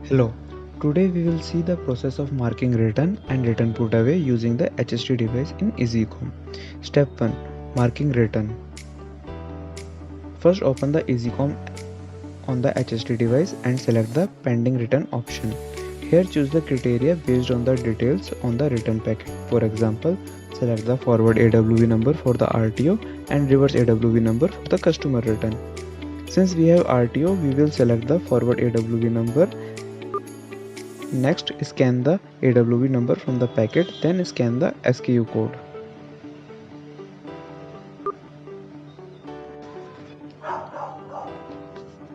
Hello, today we will see the process of marking return and return put away using the HHT device in EasyEcom. Step 1. Marking return. First open the EasyEcom on the HHT device and select the pending return option. Here choose the criteria based on the details on the return packet. For example, select the forward AWV number for the RTO and reverse AWV number for the customer return. Since we have RTO, we will select the forward AWV number. Next, scan the AWV number from the packet, then scan the SKU code.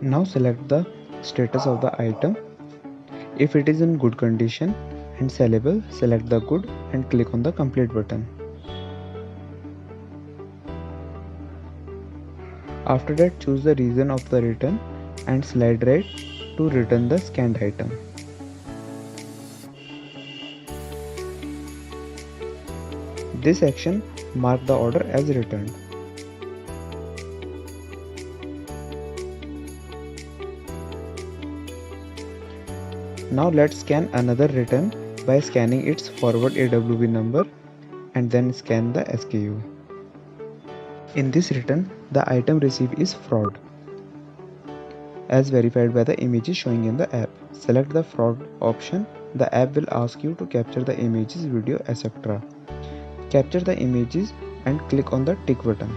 Now select the status of the item. If it is in good condition and sellable, select the good and click on the complete button. After that, choose the reason of the return and slide right to return the scanned item. This action marks the order as returned. Now let's scan another return by scanning its forward AWV number and then scan the SKU. In this return, the item received is fraud, as verified by the images showing in the app. Select the fraud option. The app will ask you to capture the images, video, etc. Capture the images and click on the tick button.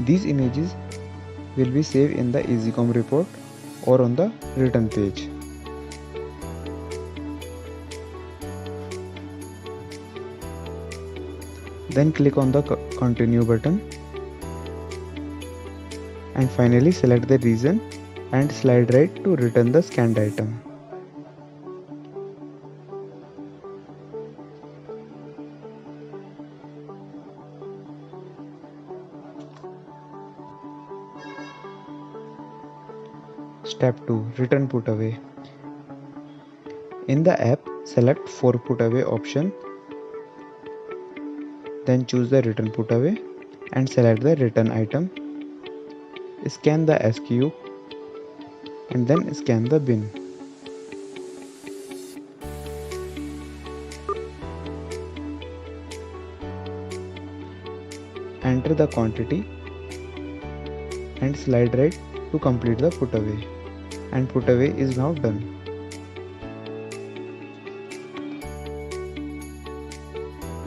These images will be saved in the EasyEcom report or on the return page. Then click on the continue button and finally select the reason and slide right to return the scanned item. Step 2. Return put away. In the app, select for put away option. Then choose the return put away and select the return item. Scan the SKU and then scan the bin. Enter the quantity and slide right to complete the put away. And put away is now done.